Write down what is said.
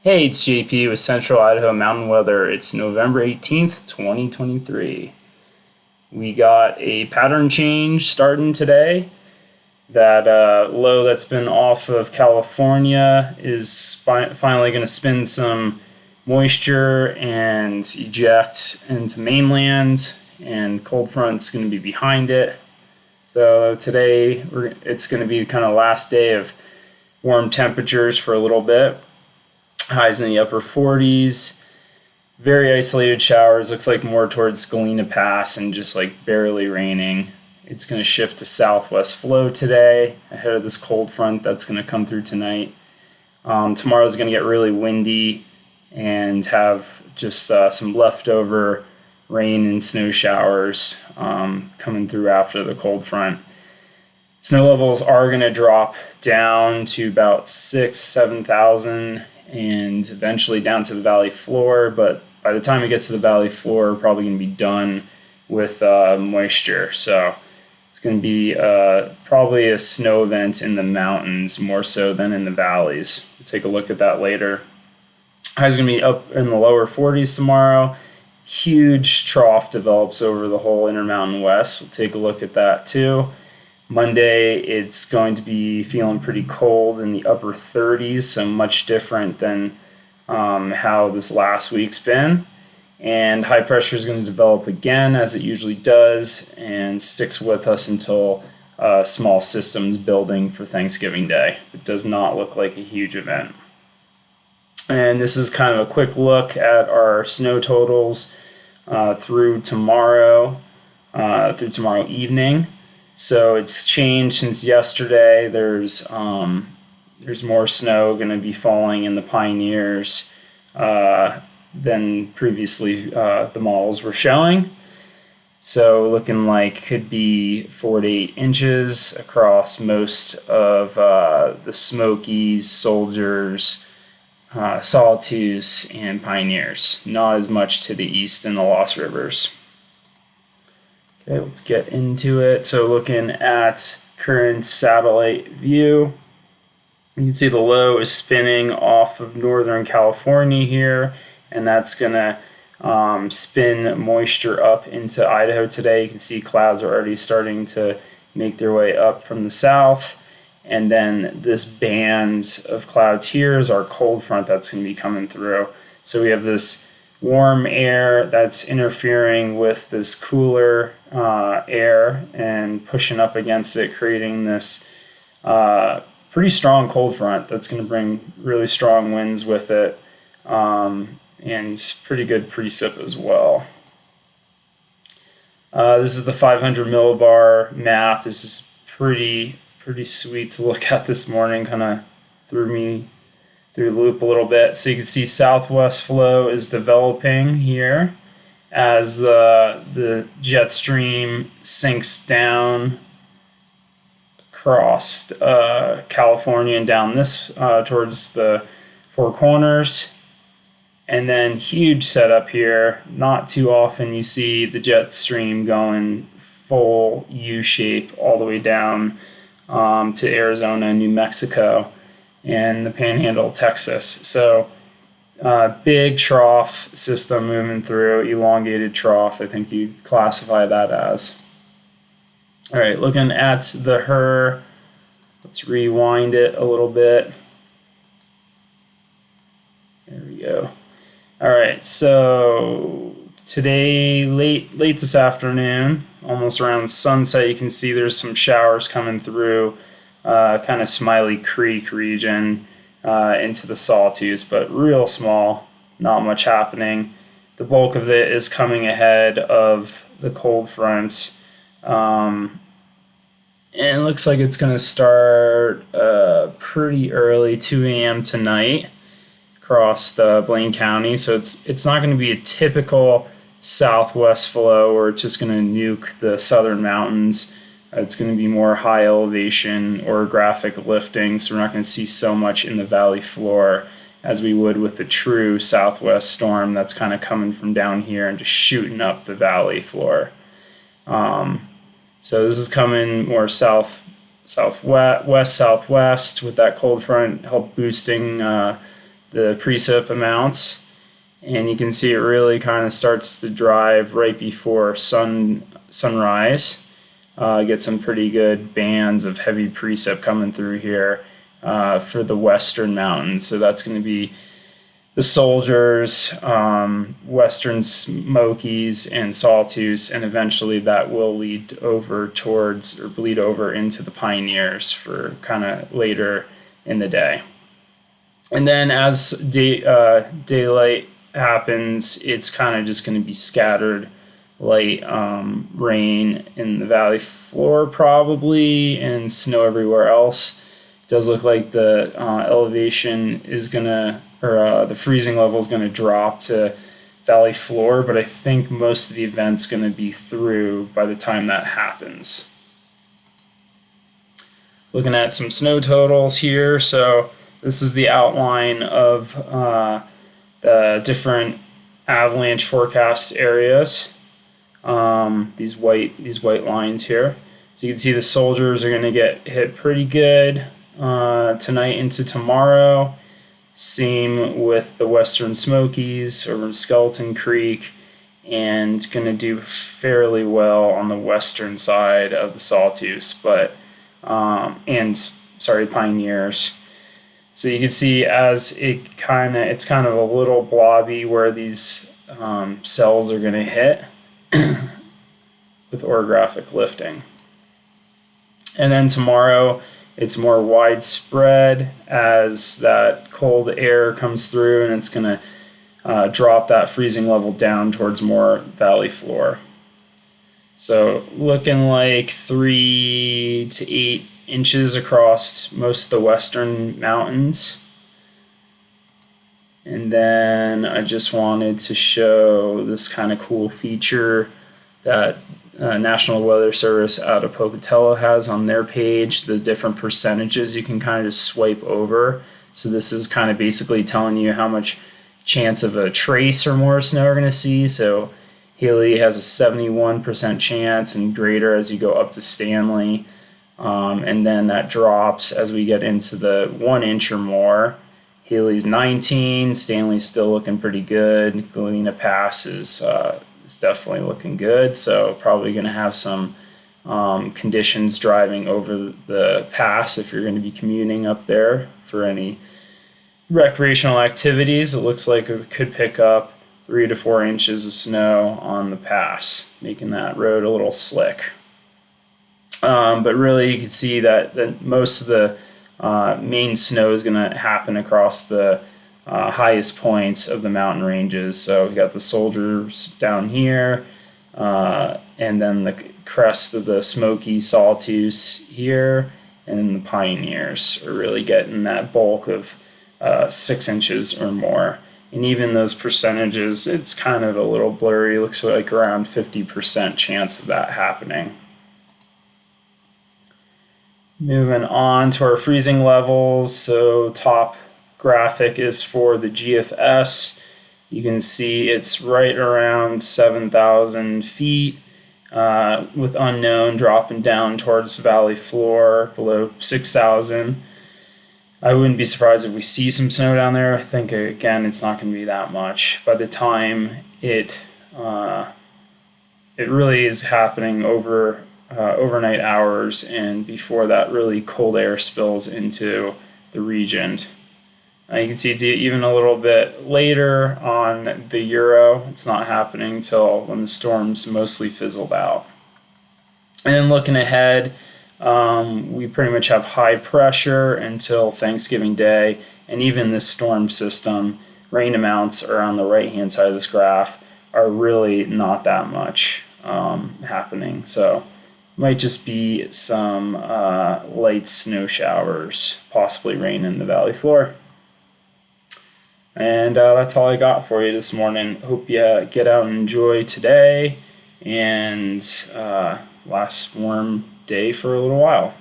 Hey, it's JP with Central Idaho Mountain Weather. It's November 18th, 2023. We got a pattern change starting today. That low that's been off of California is finally going to spin some moisture and eject into mainland, and cold front's going to be behind it. So today it's going to be kind of last day of warm temperatures for a little bit. Highs in the upper 40s. Very isolated showers. Looks like more towards Galena Pass and just like barely raining. It's going to shift to southwest flow today ahead of this cold front that's going to come through tonight. Tomorrow's going to get really windy and have just some leftover rain and snow showers coming through after the cold front. Snow levels are going to drop down to about 7,000 and eventually down to the valley floor. But by the time it gets to the valley floor, we're probably going to be done with moisture. So it's going to be probably a snow event in the mountains more so than in the valleys. We'll take a look at that later. High's going to be up in the lower 40s tomorrow. Huge trough develops over the whole Intermountain West. We'll take a look at that too. Monday, it's going to be feeling pretty cold in the upper 30s, so much different than how this last week's been. And high pressure is going to develop again, as it usually does, and sticks with us until small systems building for Thanksgiving Day. It does not look like a huge event. And this is kind of a quick look at our snow totals through tomorrow evening. So it's changed since yesterday. There's more snow going to be falling in the Pioneers than previously the models were showing. So looking like could be 4 to 8 inches across most of the Smokies, Soldiers, Sawtooths, and Pioneers. Not as much to the east in the Lost Rivers. Okay, let's get into it. So looking at current satellite view, you can see the low is spinning off of Northern California here, and that's going to spin moisture up into Idaho today. You can see clouds are already starting to make their way up from the south. And then this band of clouds here is our cold front that's going to be coming through. So we have this warm air that's interfering with this cooler air and pushing up against it, creating this pretty strong cold front that's going to bring really strong winds with it, and pretty good precip as well. This is the 500 millibar map. This is pretty sweet to look at this morning. Kind of threw me through the loop a little bit. So you can see southwest flow is developing here as the jet stream sinks down across California and down this towards the Four Corners. And then huge setup here. Not too often you see the jet stream going full U-shape all the way down to Arizona and New Mexico and the Panhandle, Texas. So big trough system moving through, elongated trough, I think you'd classify that as. All right, looking at the HRRR, let's rewind it a little bit. There we go. All right, so today, late this afternoon, almost around sunset, you can see there's some showers coming through kind of Smiley Creek region into the Sawtooths, but real small, not much happening. The bulk of it is coming ahead of the cold fronts. And it looks like it's going to start pretty early, 2 a.m. tonight across Blaine County. So it's not going to be a typical southwest flow where it's just going to nuke the southern mountains. It's going to be more high elevation orographic lifting, so we're not going to see so much in the valley floor as we would with the true southwest storm that's kind of coming from down here and just shooting up the valley floor. So this is coming more southwest with that cold front, help boosting the precip amounts, and you can see it really kind of starts to drive right before sunrise. Get some pretty good bands of heavy precip coming through here for the western mountains. So that's going to be the Soldiers, Western Smokies, and Sawtooth, and eventually that will bleed over into the Pioneers for kind of later in the day. And then as daylight happens, it's kind of just going to be scattered light rain in the valley floor probably, and snow everywhere else. It does look like the elevation is going to, or the freezing level is going to drop to valley floor, but I think most of the event's going to be through by the time that happens. Looking at some snow totals here. So this is the outline of the different avalanche forecast areas. These white lines here. So you can see the Soldiers are going to get hit pretty good tonight into tomorrow. Same with the Western Smokies over Skeleton Creek, and going to do fairly well on the western side of the Sawtooth, Pioneers. So you can see as it's kind of a little blobby where these cells are going to hit with orographic lifting. And then tomorrow it's more widespread as that cold air comes through, and it's going to drop that freezing level down towards more valley floor. So looking like 3 to 8 inches across most of the western mountains. And then I just wanted to show this kind of cool feature that National Weather Service out of Pocatello has on their page, the different percentages you can kind of just swipe over. So this is kind of basically telling you how much chance of a trace or more snow we're going to see. So Healy has a 71% chance and greater as you go up to Stanley. And then that drops as we get into the 1 inch or more. Healy's 19, Stanley's still looking pretty good. Galena Pass is definitely looking good, so probably going to have some conditions driving over the pass if you're going to be commuting up there for any recreational activities. It looks like it could pick up 3 to 4 inches of snow on the pass, making that road a little slick. But really you can see that most of the main snow is going to happen across the highest points of the mountain ranges. So we got the Soldiers down here, and then the crest of the Smoky Sawtooth here, and then the Pioneers are really getting that bulk of 6 inches or more. And even those percentages, it's kind of a little blurry. It looks like around 50% chance of that happening. Moving on to our freezing levels. So top graphic is for the GFS. You can see it's right around 7,000 feet with unknown dropping down towards valley floor below 6,000. I wouldn't be surprised if we see some snow down there. I think, again, it's not going to be that much. By the time it really is happening over overnight hours and before that really cold air spills into the region. You can see even a little bit later on the Euro, it's not happening till when the storm's mostly fizzled out. And then looking ahead, we pretty much have high pressure until Thanksgiving Day, and even this storm system, rain amounts are on the right-hand side of this graph are really not that much happening. So might just be some light snow showers, possibly rain in the valley floor. And that's all I got for you this morning. Hope you get out and enjoy today and last warm day for a little while.